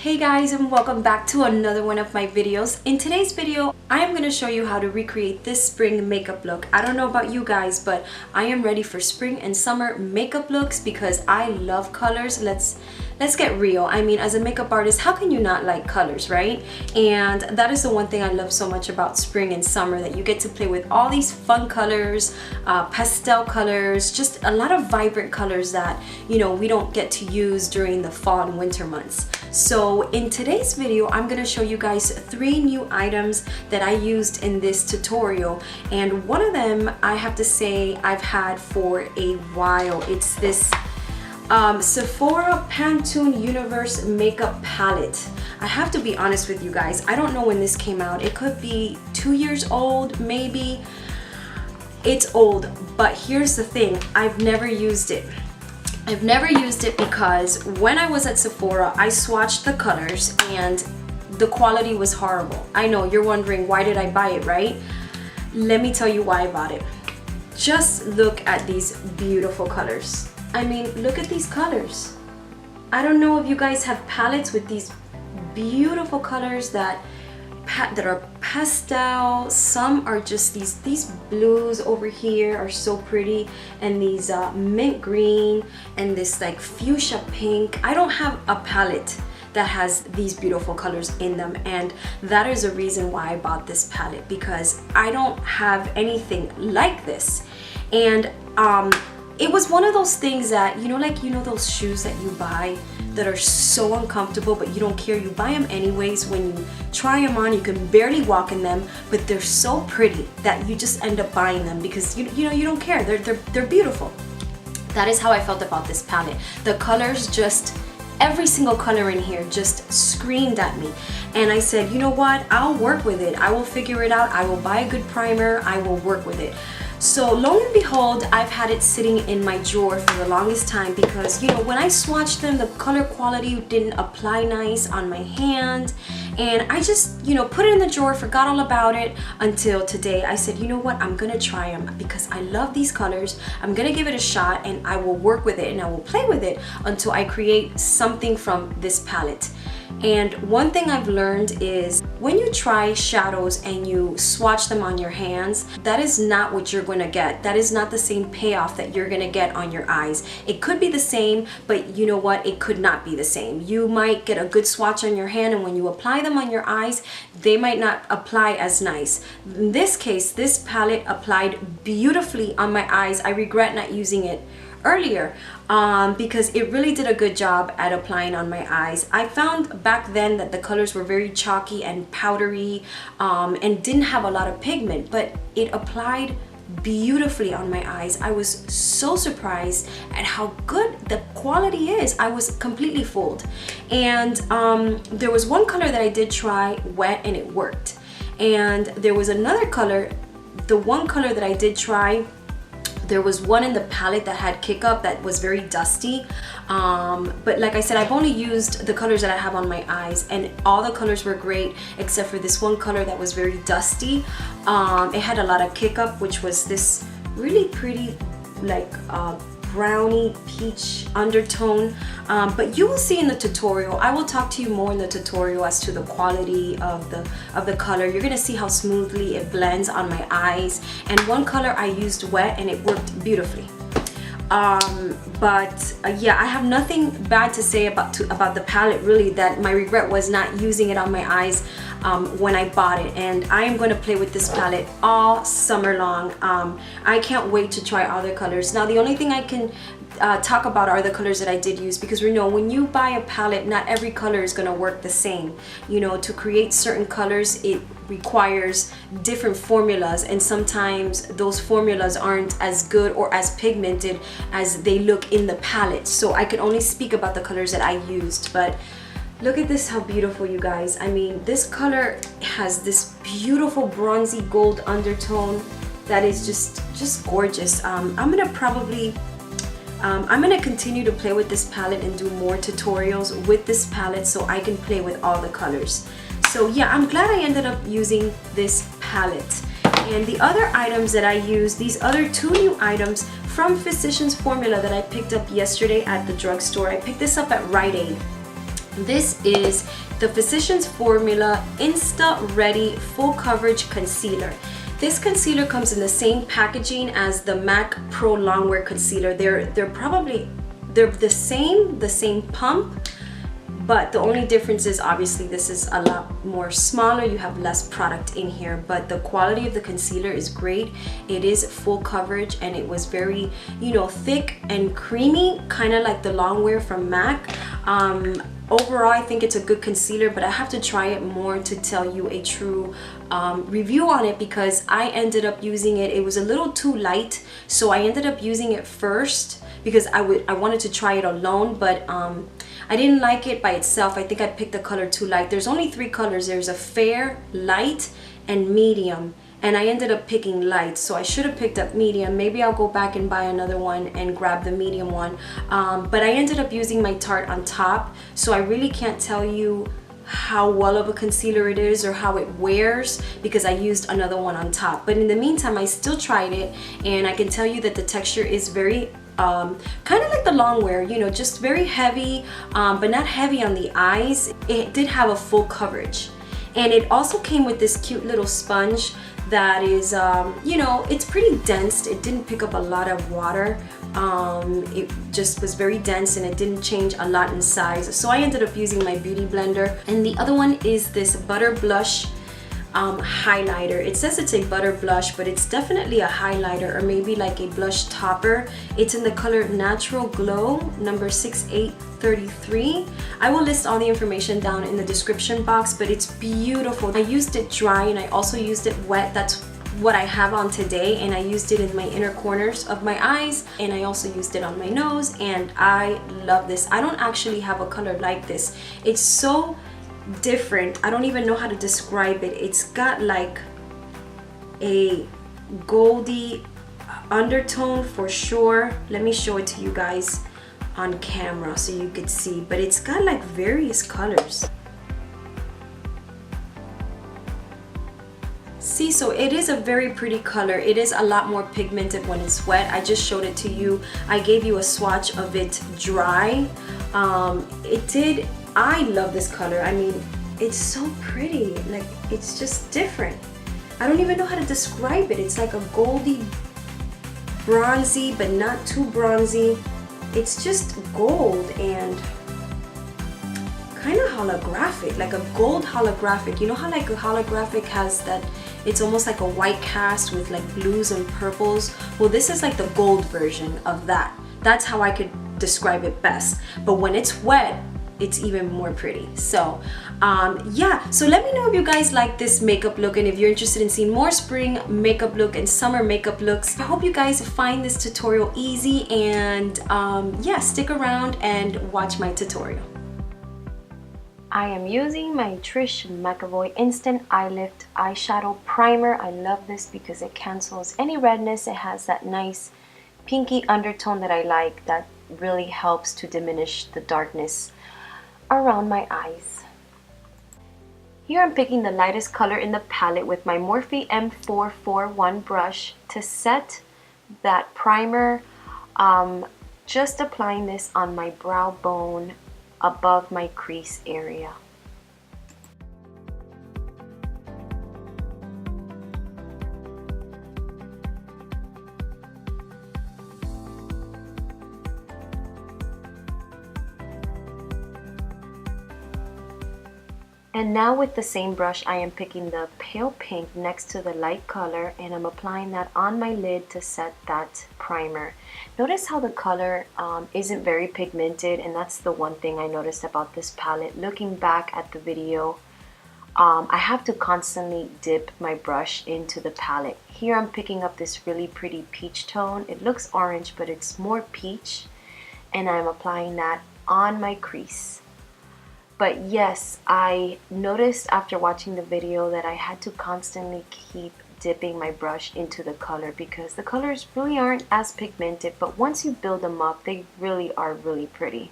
Hey guys, and welcome back to another one of my videos. In today's video, I am going to show you how to recreate this spring makeup look. I don't know about you guys, but I am ready for spring and summer makeup looks because I love colors. Let's get real. I mean, as a makeup artist, how can you not like colors, right? And that is the one thing I love so much about spring and summer, that you get to play with all these fun colors, pastel colors, just a lot of vibrant colors that, you know, we don't get to use during the fall and winter months. So in today's video, I'm going to show you guys 3 new items that I used in this tutorial. And one of them, I have to say, I've had for a while. It's this Sephora Pantone Universe Makeup Palette. I have to be honest with you guys, I don't know when this came out. It could be 2 years old, maybe. It's old, but here's the thing, I've never used it. I've never used it because when I was at Sephora, I swatched the colors and the quality was horrible. I know, you're wondering, why did I buy it, right? Let me tell you why I bought it. Just look at these beautiful colors. I mean, look at these colors. I don't know if you guys have palettes with these beautiful colors that are pastel. Some are just these blues over here are so pretty, and these mint green and this like fuchsia pink. I don't have a palette that has these beautiful colors in them, and that is a reason why I bought this palette, because I don't have anything like this. And it was one of those things that, you know those shoes that you buy that are so uncomfortable, but you don't care, you buy them anyways. When you try them on, you can barely walk in them, but they're so pretty that you just end up buying them because you don't care. They're beautiful. That is how I felt about this palette. The colors, just every single color in here just screamed at me, and I said, you know what, I'll work with it. I will figure it out. I will buy a good primer. I will work with it. So lo and behold, I've had it sitting in my drawer for the longest time because, you know, when I swatched them, the color quality didn't apply nice on my hand, and I just, you know, put it in the drawer, forgot all about it until today. I said, you know what, I'm gonna try them because I love these colors. I'm gonna give it a shot, and I will work with it and I will play with it until I create something from this palette. And one thing I've learned is when you try shadows and you swatch them on your hands, that is not what you're going to get. That is not the same payoff that you're going to get on your eyes. It could be the same, but you know what? It could not be the same. You might get a good swatch on your hand, and when you apply them on your eyes, they might not apply as nice. In this case, this palette applied beautifully on my eyes. I regret not using it earlier because it really did a good job at applying on my eyes. I found back then that the colors were very chalky and powdery and didn't have a lot of pigment, but it applied beautifully on my eyes. I was so surprised at how good the quality is. I was completely fooled. And there was one color that I did try wet and it worked, and there was another color, the one color that I did try, there was one in the palette that had kick up that was very dusty, but like I said, I've only used the colors that I have on my eyes, and all the colors were great except for this one color that was very dusty. It had a lot of kick up, which was this really pretty like brownie peach undertone, but you will see in the tutorial. I will talk to you more in the tutorial as to the quality of the color. You're gonna see how smoothly it blends on my eyes, and one color I used wet and it worked beautifully. Yeah, I have nothing bad to say about the palette, really. That my regret was not using it on my eyes when I bought it, and I am going to play with this palette all summer long. I can't wait to try other colors. Now, the only thing I can talk about are the colors that I did use, because we know when you buy a palette, not every color is going to work the same. You know, to create certain colors, it requires different formulas, and sometimes those formulas aren't as good or as pigmented as they look in the palette. So I can only speak about the colors that I used, but look at this, how beautiful, you guys. I mean, this color has this beautiful bronzy gold undertone that is just gorgeous. I'm gonna continue to play with this palette and do more tutorials with this palette so I can play with all the colors. So yeah, I'm glad I ended up using this palette. And the other items that I use, these other 2 new items from Physicians Formula that I picked up yesterday at the drugstore. I picked this up at Rite Aid. This is the Physicians Formula Insta-Ready Full Coverage Concealer. This concealer comes in the same packaging as the MAC Pro Longwear Concealer. They're the same pump, but the only difference is obviously this is a lot more smaller. You have less product in here, but the quality of the concealer is great. It is full coverage, and it was very, you know, thick and creamy, kind of like the Longwear from MAC. Overall, I think it's a good concealer, but I have to try it more to tell you a true review on it, because I ended up using it. It was a little too light, so I ended up using it first because I wanted to try it alone, but I didn't like it by itself. I think I picked the color too light. There's only 3 colors. There's a fair, light, and medium. And I ended up picking light, so I should have picked up medium. Maybe I'll go back and buy another one and grab the medium one. But I ended up using my Tarte on top, so I really can't tell you how well of a concealer it is or how it wears, because I used another one on top. But in the meantime, I still tried it, and I can tell you that the texture is very kind of like the Longwear, you know, just very heavy, but not heavy on the eyes. It did have a full coverage, and it also came with this cute little sponge that is, you know, it's pretty dense. It didn't pick up a lot of water. It just was very dense, and it didn't change a lot in size. So I ended up using my beauty blender. And the other one is this Butter Blush highlighter. It says it's a butter blush, but it's definitely a highlighter, or maybe like a blush topper. It's in the color Natural Glow, number 6833. I will list all the information down in the description box, but it's beautiful. I used it dry, and I also used it wet. That's what I have on today, and I used it in my inner corners of my eyes, and I also used it on my nose, and I love this. I don't actually have a color like this. It's so different. I don't even know how to describe it. It's got like a goldy undertone for sure. Let me show it to you guys on camera so you could see, but it's got like various colors. See, so it is a very pretty color. It is a lot more pigmented when it's wet. I just showed it to you. I gave you a swatch of it dry. I love this color. I mean, it's so pretty. Like, it's just different. I don't even know how to describe it. It's like a goldy, bronzy, but not too bronzy. It's just gold and kind of holographic, like a gold holographic. You know how like a holographic has that, it's almost like a white cast with like blues and purples? Well, this is like the gold version of that. That's how I could describe it best. But when it's wet, it's even more pretty. So yeah, so let me know if you guys like this makeup look, and if you're interested in seeing more spring makeup look and summer makeup looks. I hope you guys find this tutorial easy, and yeah, stick around and watch my tutorial. I am using my Trish McEvoy Instant Eye Lift Eyeshadow Primer. I love this because it cancels any redness. It has that nice pinky undertone that I like, that really helps to diminish the darkness around my eyes. Here I'm picking the lightest color in the palette with my Morphe M441 brush to set that primer. Just applying this on my brow bone above my crease area. And now with the same brush, I am picking the pale pink next to the light color, and I'm applying that on my lid to set that primer. Notice how the color isn't very pigmented, and that's the one thing I noticed about this palette. Looking back at the video, I have to constantly dip my brush into the palette. Here I'm picking up this really pretty peach tone. It looks orange, but it's more peach, and I'm applying that on my crease. But yes, I noticed after watching the video that I had to constantly keep dipping my brush into the color, because the colors really aren't as pigmented, but once you build them up, they really are really pretty.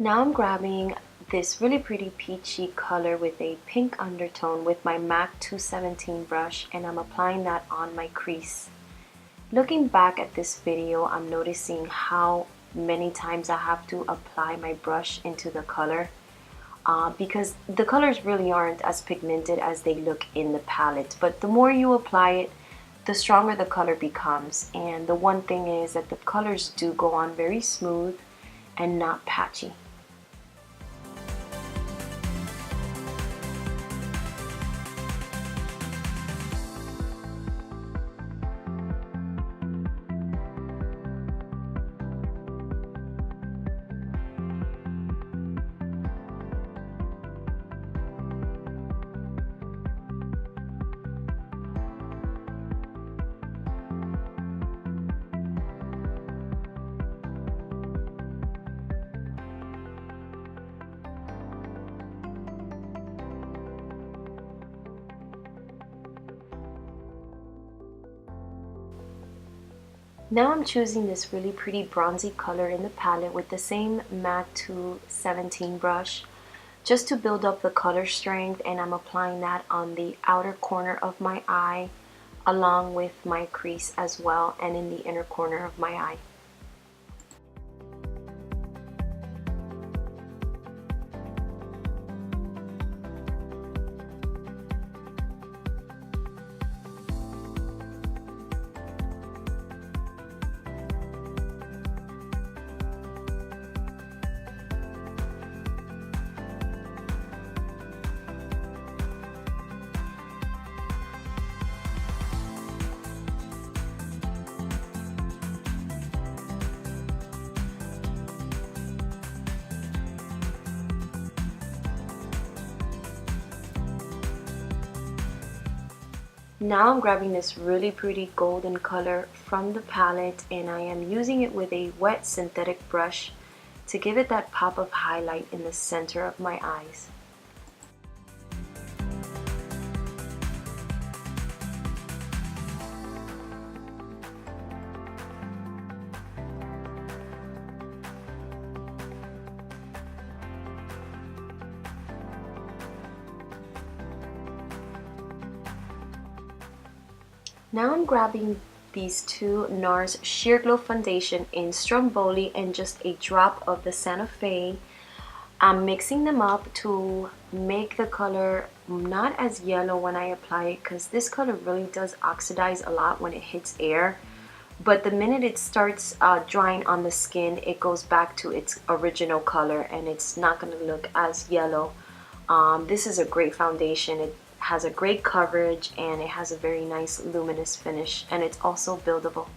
Now I'm grabbing this really pretty peachy color with a pink undertone with my MAC 217 brush, and I'm applying that on my crease. Looking back at this video, I'm noticing how many times I have to apply my brush into the color because the colors really aren't as pigmented as they look in the palette. But the more you apply it, the stronger the color becomes. And the one thing is that the colors do go on very smooth and not patchy. Now I'm choosing this really pretty bronzy color in the palette with the same MAC 217 brush just to build up the color strength, and I'm applying that on the outer corner of my eye along with my crease as well, and in the inner corner of my eye. Now I'm grabbing this really pretty golden color from the palette, and I am using it with a wet synthetic brush to give it that pop of highlight in the center of my eyes. Now I'm grabbing these two Nars Sheer Glow Foundation in Stromboli and just a drop of the Santa Fe. I'm mixing them up to make the color not as yellow when I apply it, because this color really does oxidize a lot when it hits air. But the minute it starts drying on the skin, it goes back to its original color and it's not going to look as yellow. This is a great foundation. It has a great coverage and it has a very nice luminous finish, and it's also buildable.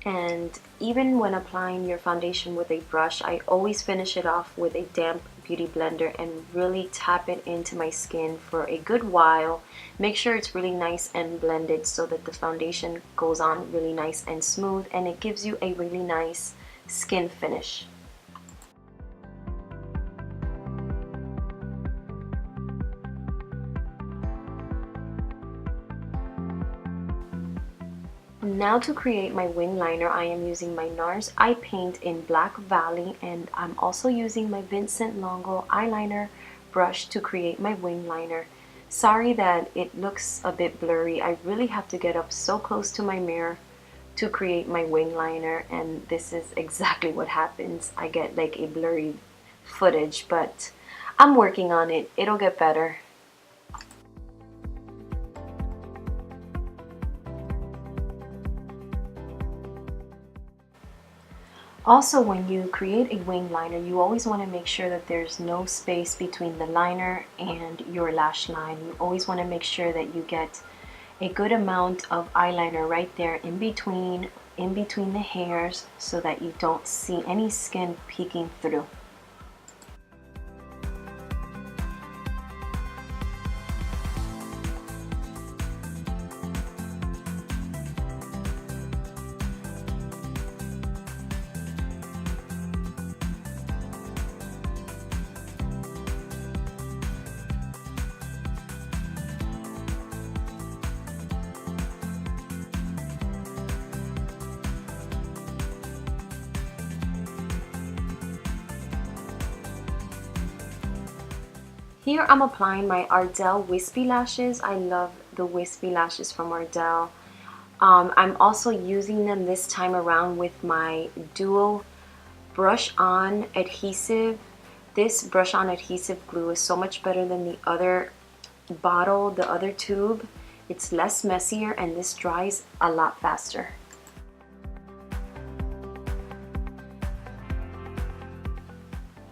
And even when applying your foundation with a brush, I always finish it off with a damp beauty blender and really tap it into my skin for a good while. Make sure it's really nice and blended so that the foundation goes on really nice and smooth, and it gives you a really nice skin finish. Now to create my wing liner, I am using my Nars eye paint in Black Valley, and I'm also using my Vincent Longo eyeliner brush to create my wing liner. Sorry that it looks a bit blurry. I really have to get up so close to my mirror to create my wing liner, and this is exactly what happens. I get like a blurry footage, but I'm working on it. It'll get better. Also, when you create a wing liner, you always want to make sure that there's no space between the liner and your lash line. You always want to make sure that you get a good amount of eyeliner right there in between the hairs so that you don't see any skin peeking through. Here I'm applying my Ardell Wispy Lashes. I love the Wispy Lashes from Ardell. I'm also using them this time around with my Duo Brush On Adhesive. This Brush On Adhesive glue is so much better than the other bottle, the other tube. It's less messier and this dries a lot faster.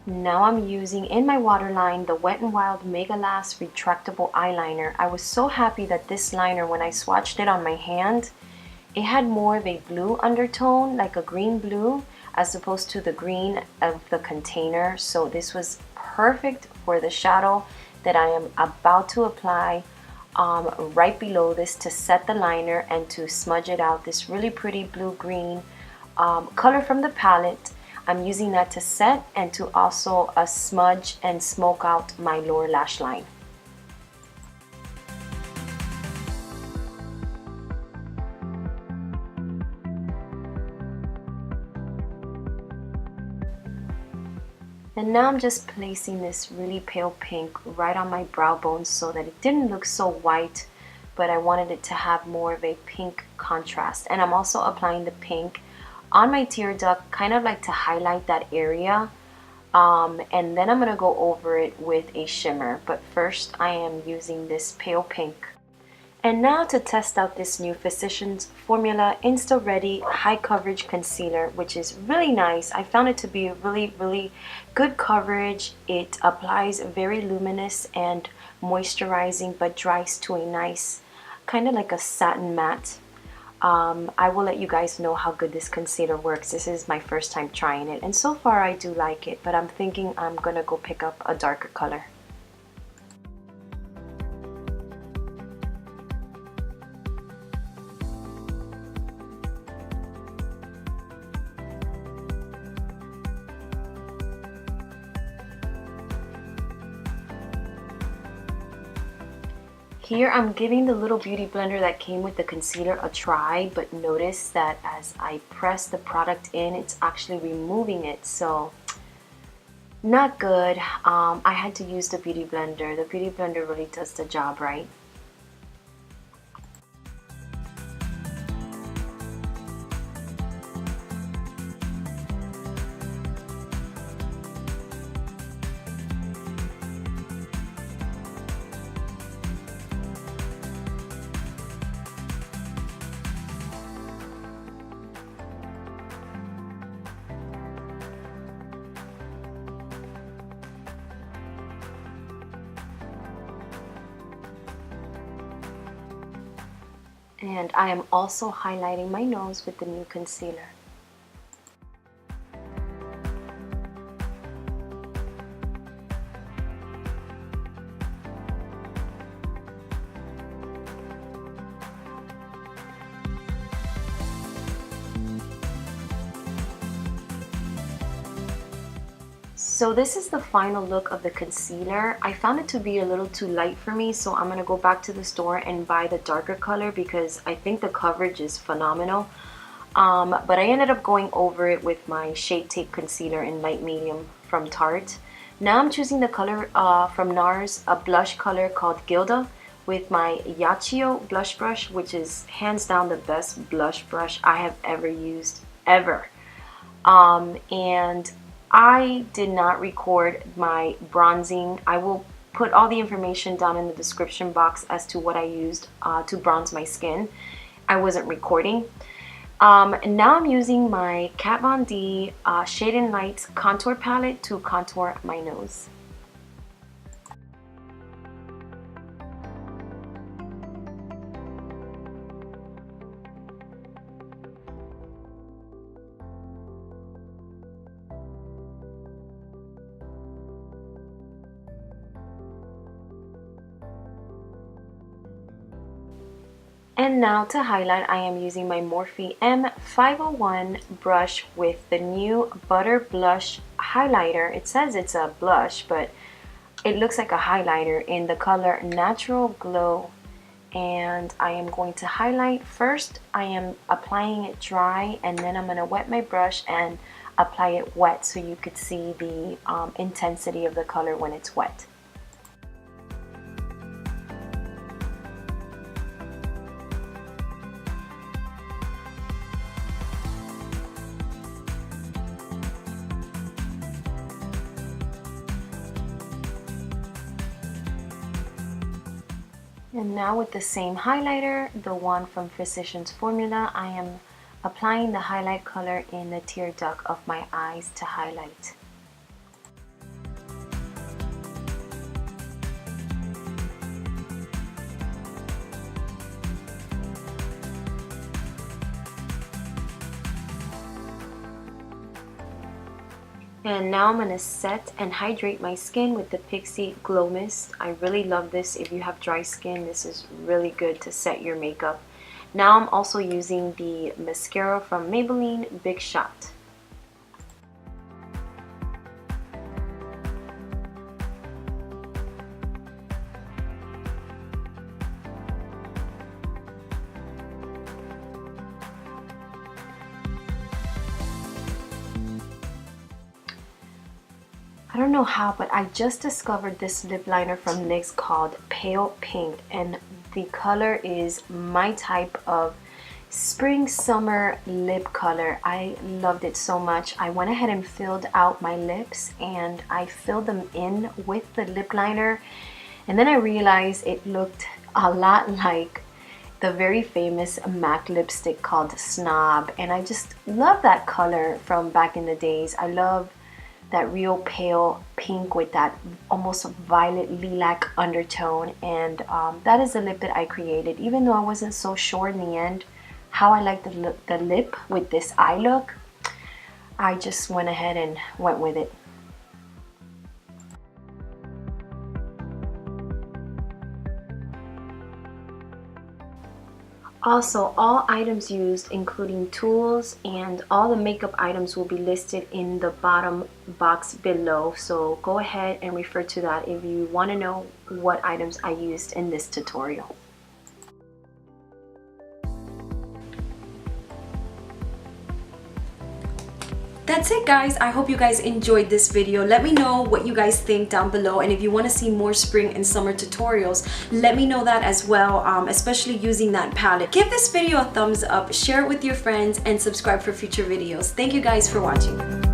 Now I'm using in my waterline the Wet n Wild Megalast retractable eyeliner. I was so happy that this liner, when I swatched it on my hand, it had more of a blue undertone, like a green blue, as opposed to the green of the container. So this was perfect for the shadow that I am about to apply right below this to set the liner and to smudge it out. This really pretty blue-green color from the palette. I'm using that to set and to also smudge and smoke out my lower lash line. And now I'm just placing this really pale pink right on my brow bone so that it didn't look so white, but I wanted it to have more of a pink contrast. And I'm also applying the pink on my tear duct, kind of like to highlight that area. And then I'm going to go over it with a shimmer. But first I am using this pale pink. And now to test out this new Physicians Formula Insta-Ready High Coverage Concealer, which is really nice. I found it to be a really good coverage. It applies very luminous and moisturizing, but dries to a nice, kind of like a satin matte. I will let you guys know how good this concealer works. This is my first time trying it, and so far I do like it, but I'm thinking I'm gonna go pick up a darker color. Here I'm giving the little beauty blender that came with the concealer a try, but notice that as I press the product in, it's actually removing it, so not good. I had to use the beauty blender. The beauty blender really does the job, right? And I am also highlighting my nose with the new concealer. So this is the final look of the concealer. I found it to be a little too light for me, so I'm going to go back to the store and buy the darker color because I think the coverage is phenomenal. But I ended up going over it with my Shade Tape Concealer in light medium from Tarte. Now I'm choosing the color from Nars, a blush color called Gilda, with my Yachio blush brush, which is hands down the best blush brush I have ever used, ever. And I did not record my bronzing. I will put all the information down in the description box as to what I used to bronze my skin. I wasn't recording. And now I'm using my Kat Von D Shade and Light contour palette to contour my nose. And now to highlight, I am using my Morphe M501 brush with the new Butter Blush highlighter. It says it's a blush, but it looks like a highlighter in the color Natural Glow. And I am going to highlight first. I am applying it dry, and then I'm going to wet my brush and apply it wet so you could see the intensity of the color when it's wet. And now with the same highlighter, the one from Physicians Formula, I am applying the highlight color in the tear duct of my eyes to highlight. And now I'm going to set and hydrate my skin with the Pixi Glow Mist. I really love this. If you have dry skin, this is really good to set your makeup. Now I'm also using the mascara from Maybelline Big Shot. I don't know how, but I just discovered this lip liner from NYX called Pale Pink, and the color is my type of spring summer lip color. I loved it so much. I went ahead and filled out my lips, and I filled them in with the lip liner, and then I realized it looked a lot like the very famous MAC lipstick called Snob, and I just love that color from back in the days. I love that real pale pink with that almost violet lilac undertone, and that is the lip that I created. Even though I wasn't so sure in the end how I liked the lip with this eye look, I just went ahead and went with it. Also, all items used, including tools and all the makeup items, will be listed in the bottom box below. So go ahead and refer to that if you want to know what items I used in this tutorial. That's it, guys. I hope you guys enjoyed this video. Let me know what you guys think down below, and if you want to see more spring and summer tutorials, let me know that as well, especially using that palette. Give this video a thumbs up, share it with your friends, and subscribe for future videos. Thank you guys for watching.